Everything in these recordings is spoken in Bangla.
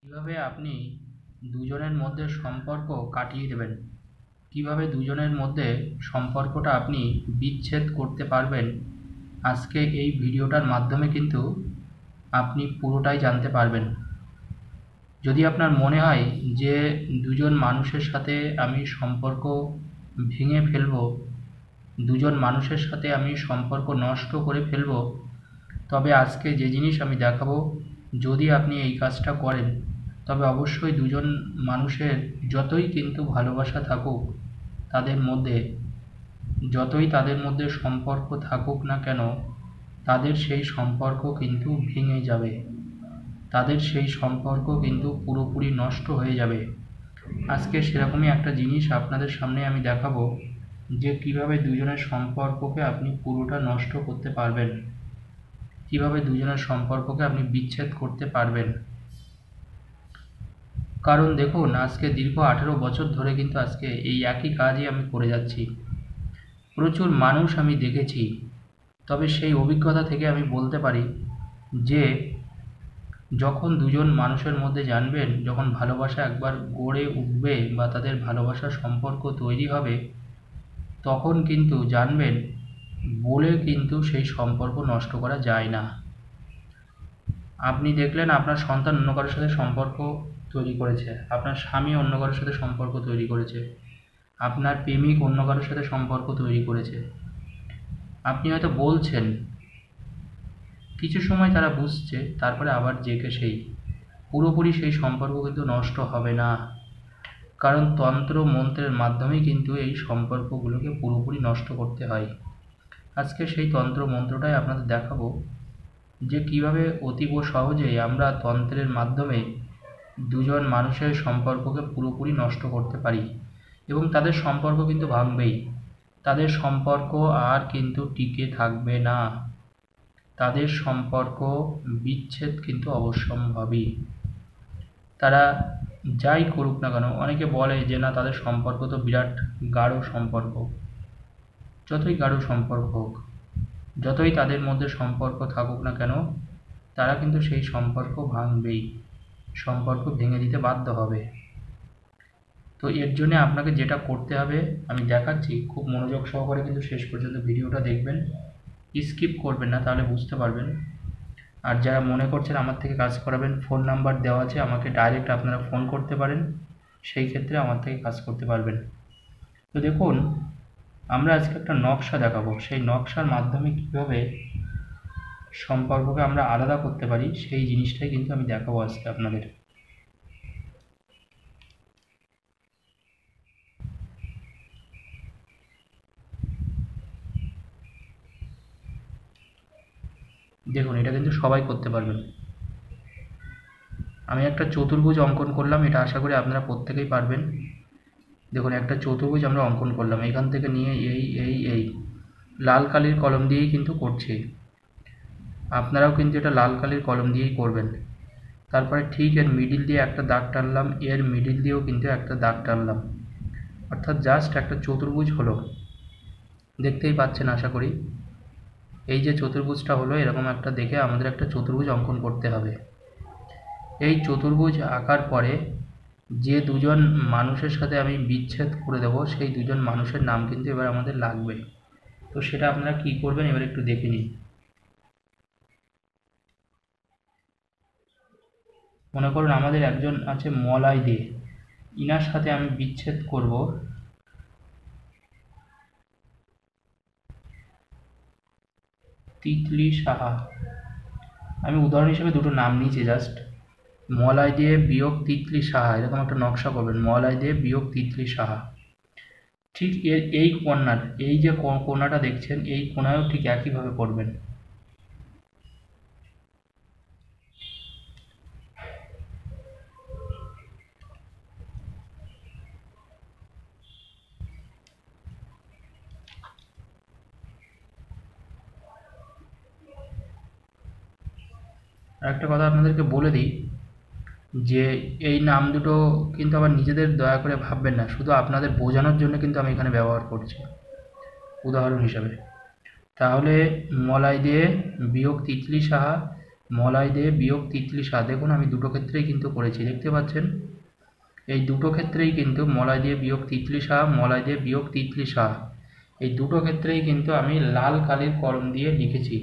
কিভাবে আপনি দুজনের মধ্যে সম্পর্ক কাটিয়ে দেবেন, কিভাবে দুজনের মধ্যে সম্পর্কটা আপনি বিচ্ছেদ করতে পারবেন, আজকে এই ভিডিওটার মাধ্যমে কিন্তু আপনি পুরোটাই জানতে পারবেন। যদি আপনার মনে হয় যে দুজন মানুষের সাথে আমি সম্পর্ক ভেঙে ফেলবো, দুজন মানুষের সাথে আমি সম্পর্ক নষ্ট করে ফেলবো, তবে আজকে যে জিনিস আমি দেখাবো, যদি আপনি এই কাজটা করেন তবে অবশ্যই দুজন মানুষের যতই কিন্তু ভালোবাসা থাকুক তাদের মধ্যে, যতই তাদের মধ্যে সম্পর্ক থাকুক না কেন, তাদের সেই সম্পর্ক কিন্তু ভেঙে যাবে, তাদের সেই সম্পর্ক কিন্তু পুরোপুরি নষ্ট হয়ে যাবে। আজকে সেরকমই একটা জিনিস আপনাদের সামনে আমি দেখাবো যে কিভাবে দুজনের সম্পর্ককে আপনি পুরোটা নষ্ট করতে পারবেন, কিভাবে দুজনের সম্পর্ককে আপনি বিচ্ছেদ করতে পারবেন। কারণ দেখুন, আজকে দীর্ঘ 18 বছর ধরে কিন্তু আজকে এই একই কাজই আমি করে যাচ্ছি। প্রচুর মানুষ আমি দেখেছি, তবে সেই অভিজ্ঞতা থেকে আমি বলতে পারি যে যখন দুজন মানুষের মধ্যে জানবেন, যখন ভালোবাসা একবার গড়ে উঠবে বা তাদের ভালোবাসার সম্পর্ক তৈরি হবে, তখন কিন্তু জানবেন বলে কিন্তু সেই সম্পর্ক নষ্ট করা যায় না। আপনি দেখলেন আপনার সন্তান অন্য কারোর সাথে সম্পর্ক তৈরি করেছে, আপনার স্বামী অন্য কারোর সাথে সম্পর্ক তৈরি করেছে, আপনার প্রেমিক অন্য কারোর সাথে সম্পর্ক তৈরি করেছে। আপনি হয়তো বলছেন, কিছু সময় তারা বুঝছে, তারপরে আবার জেগে সেই পুরোপুরি সেই সম্পর্ক কিন্তু নষ্ট হবে না। কারণ তন্ত্র মন্ত্রের মাধ্যমেই কিন্তু এই সম্পর্কগুলোকে পুরোপুরি নষ্ট করতে হয়। আজকে সেই তন্ত্র মন্ত্রটাই আপনাদের দেখাবো যে কিভাবে অতীব সহজেই আমরা তন্ত্রের মাধ্যমে দুজন মানুষের সম্পর্ককে পুরোপুরি নষ্ট করতে পারি, এবং তাদের সম্পর্ক কিন্তু ভাঙবেই, তাদের সম্পর্ক আর কিন্তু টিকে থাকবে না, তাদের সম্পর্ক বিচ্ছেদ কিন্তু অবশ্যম্ভাবী। তারা যাই করুক না কেন, অনেকে বলে যে না তাদের সম্পর্ক তো বিরাট গাঢ় সম্পর্ক, যতই গাঢ় সম্পর্ক হোক, যতই তাদের মধ্যে সম্পর্ক থাকুক না কেন, তারা কিন্তু সেই সম্পর্ক ভাঙবেই, সম্পর্ক ভেঙে দিতে বাধ্য হবে। তো এর জন্য আপনাকে যেটা করতে হবে আমি দেখাচ্ছি, খুব মনোযোগ সহকারে কিন্তু শেষ পর্যন্ত ভিডিওটা দেখবেন, স্কিপ করবেন না, তাহলে বুঝতে পারবেন। আর যারা মনে করছেন আমার থেকে কাজ করাবেন, ফোন নাম্বার দেওয়া আছে, আমাকে ডাইরেক্ট আপনারা ফোন করতে পারেন, সেই ক্ষেত্রে আমার থেকে কাজ করতে পারবেন। তো দেখুন, আমরা আজকে একটা নকশা দেখাবো, সেই নকশার মাধ্যমে কীভাবে সম্পর্ককে আমরা আলাদা করতে পারি সেই জিনিসটাই কিন্তু আমি দেখাবো আজকে আপনাদের। দেখুন, এটা কিন্তু সবাই করতে পারবেন। আমি একটা চতুর্ভুজ অঙ্কন করলাম, এটা আশা করি আপনারা প্রত্যেকেই পারবেন। দেখুন, একটা চতুর্ভুজ আমরা অঙ্কন করলাম, এখান থেকে নিয়ে এই লাল কালির কলম দিয়েই কিন্তু করছি, আপনারাও কিন্তু এটা লাল কালির কলম দিয়েই করবেন। তারপরে ঠিক এর মিডিল দিয়ে একটা দাগ টানলাম, এর মিডিল দিয়েও কিন্তু একটা দাগ টানলাম, অর্থাৎ জাস্ট একটা চতুর্ভুজ হলো। দেখতেই পাচ্ছেন আশা করি, এই যে চতুর্ভুজটা হলো, এরকম একটা দেখে আমাদের একটা চতুর্ভুজ অঙ্কন করতে হবে। এই চতুর্ভুজ আঁকার পরে যে দুজন মানুষের সাথে আমি বিচ্ছেদ করে দেবো, সেই দুজন মানুষের নাম কিন্তু এবার আমাদের লাগবে। তো সেটা আপনারা কি করবেন এবার একটু দেখে নিন। মনে করুন আমাদের একজন আছে মলয় দে, ইনার সাথে আমি বিচ্ছেদ করব তিতলি সাহা। আমি উদাহরণ হিসেবে দুটো নাম নিয়েছি জাস্ট, মলয় দে বিয়োগ তিতলি সাহা, এরকম একটা নকশা করবেন, মলয় দে বিয়োগ তিতলি সাহা। ঠিক এর এই কর্নার, এই যে কোণাটা দেখছেন, এই কোণায়ও ঠিক একইভাবে করবেন। আর একটা কথা আপনাদেরকে বলে দিই যে এই নাম দুটো কিন্তু আবার নিজেদের দয়া করে ভাববেন না, শুধু আপনাদের বোঝানোর জন্য কিন্তু আমি এখানে ব্যবহার করছি উদাহরণ হিসাবে। তাহলে মলয় দে বিয়োগ তিতলি সাহা, মলয় দে বিয়োগ তিতলি শাহ। দেখুন আমি দুটো ক্ষেত্রেই কিন্তু করেছি, দেখতে পাচ্ছেন এই দুটো ক্ষেত্রেই কিন্তু মলয় দিয়ে বিয়োগ তিতলি শাহ, মলয় দিয়ে বিয়োগ তিতলি শাহ, এই দুটো ক্ষেত্রেই কিন্তু আমি লাল কালির কলম দিয়ে লিখেছি।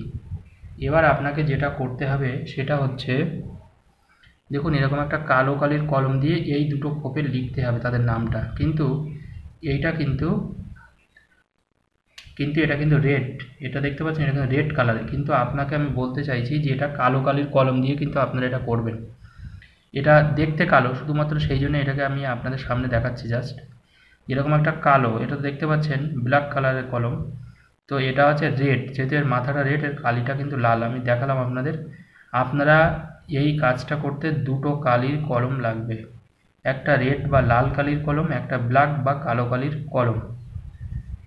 এবার আপনাকে যেটা করতে হবে সেটা হচ্ছে, দেখুন এরকম একটা কালো কালির কলম দিয়ে এই দুটো খোপে লিখতে হবে তাদের নামটা, কিন্তু এইটা কিন্তু এটা কিন্তু রেড, এটা দেখতে পাচ্ছেন এটা কিন্তু রেড কালারের, কিন্তু আপনাকে আমি বলতে চাইছি যে এটা কালো কালির কলম দিয়ে কিন্তু আপনারা এটা করবেন। এটা দেখতে কালো, শুধুমাত্র সেই জন্য এটাকে আমি আপনাদের সামনে দেখাচ্ছি জাস্ট। এরকম একটা কালো, এটা দেখতে পাচ্ছেন ব্ল্যাক কালারের কলম, তো এটা হচ্ছে রেড, যেহেতু এর মাথাটা রেড এর কালিটা কিন্তু লাল, আমি দেখালাম আপনাদের। আপনারা এই কাজটা করতে দুটো কালির কলম লাগবে, একটা রেড বা লাল কালির কলম, একটা ব্ল্যাক বা কালো কালির কলম।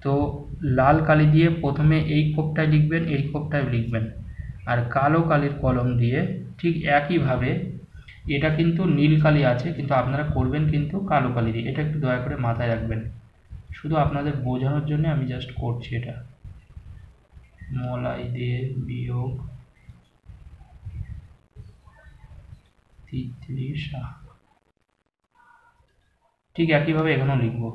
তো লাল কালি দিয়ে প্রথমে এই খোপটায় লিখবেন, এই খোপটায় লিখবেন, আর কালো কালির কলম দিয়ে ঠিক একইভাবে, এটা কিন্তু নীল কালি আছে কিন্তু আপনারা করবেন কিন্তু কালো কালি দিয়ে, এটা একটু দয়া করে মাথায় রাখবেন, শুধু আপনাদের বোঝানোর জন্য আমি জাস্ট করছি এটা। মলাই দিয়ে বিয়োগ তিতলি শাহ, ঠিক একইভাবে এখানেও লিখবো।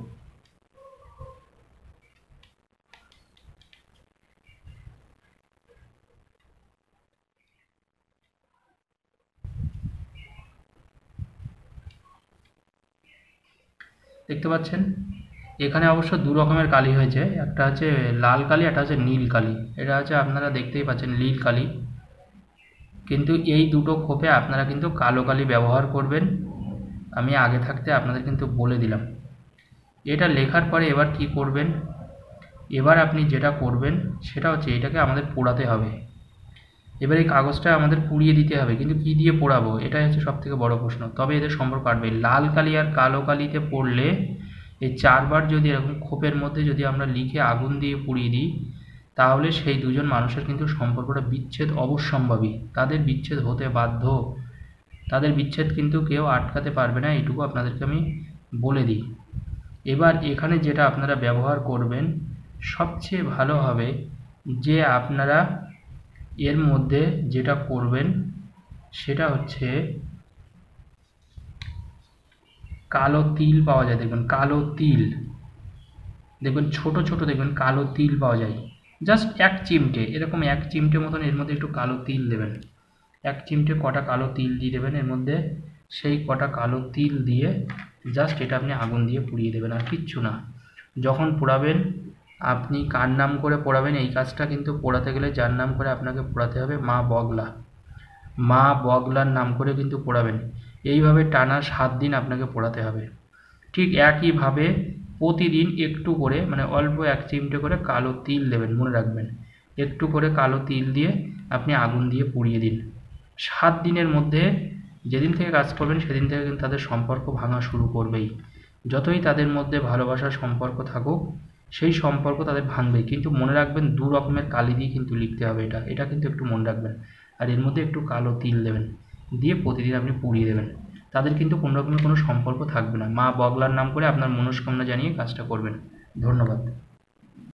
দেখতে পাচ্ছেন এখানে অবশ্য দু রকমের কালি হয়েছে, একটা হচ্ছে লাল কালি, একটা হচ্ছে নীল কালি, এটা হচ্ছে আপনারা দেখতেই পাচ্ছেন নীল কালি, কিন্তু এই দুটো খোপে আপনারা কিন্তু কালো কালি ব্যবহার করবেন, আমি আগে থাকতে আপনাদের কিন্তু বলে দিলাম। এটা লেখার পরে এবার কি করবেন, এবার আপনি যেটা করবেন সেটা হচ্ছে এটাকে আমাদের পোড়াতে হবে। এবার এই কাগজটা আমাদের পুড়িয়ে দিতে হবে, কিন্তু কি দিয়ে পোড়াবো এটাই হচ্ছে সবথেকে বড় প্রশ্ন। তবে এদের সম্পর্ক কাটবে, লাল কালি আর কালো কালিতে পড়লে এই চারবার যদি এরকম খোপের মধ্যে যদি আমরা লিখে আগুন দিয়ে পুড়িয়ে দিই, তাহলে সেই দুজন মানুষের কিন্তু সম্পর্কটা বিচ্ছেদ অবশ্যম্ভাবী, তাদের বিচ্ছেদ হতে বাধ্য, তাদের বিচ্ছেদ কিন্তু কেউ আটকাতে পারবে না, এইটুকু আপনাদেরকে আমি বলে দিই। এবার এখানে যেটা আপনারা ব্যবহার করবেন সবচেয়ে ভালো হবে যে আপনারা এর মধ্যে যেটা করবেন সেটা হচ্ছে কালো তিল পাওয়া যায়, দেখবেন কালো তিল, দেখবেন ছোট ছোট দেখবেন কালো তিল পাওয়া যায়, জাস্ট এক চিমটে, এরকম এক চিমটে মতন এর মধ্যে একটু কালো তিল দেবেন, এক চিমটে কটা কালো তিল দিয়ে দেবেন এর মধ্যে, সেই কটা কালো তিল দিয়ে জাস্ট এটা আপনি আগুন দিয়ে পুড়িয়ে দেবেন, আর কিচ্ছু না। যখন পোড়াবেন আপনি কার নাম করে পোড়াবেন, এই কাজটা কিন্তু পোড়াতে গেলে যার নাম করে আপনাকে পোড়াতে হবে, মা বগলা, মা বগলার নাম করে কিন্তু পোড়াবেন। এইভাবে টানা 7 দিন আপনাকে পোড়াতে হবে। ঠিক একইভাবে প্রতিদিন একটু করে, মানে অল্প এক চিমটে করে কালো তিল দেবেন, মনে রাখবেন একটু করে কালো তিল দিয়ে আপনি আগুন দিয়ে পুড়িয়ে দিন। 7 দিনের মধ্যে যেদিন থেকে কাজ করবেন সেদিন থেকে কিন্তু তাদের সম্পর্ক ভাঙা শুরু করবেই। যতই তাদের মধ্যে ভালোবাসার সম্পর্ক থাকুক সেই সম্পর্ক তাদের ভাঙবেই, কিন্তু মনে রাখবেন 2 রকমের কালি দিয়ে কিন্তু লিখতে হবে, এটা কিন্তু একটু মনে রাখবেন। আর এর মধ্যে একটু কালো তিল দেবেন, দিয়ে প্রতিদিন আপনি পুড়িয়ে দেবেন, তাদের কিন্তু কোনো রকমের কোনো সম্পর্ক থাকবে না। মা বগলার নাম করে আপনার মনস্কামনা জানিয়ে কাজটা করবেন। ধন্যবাদ।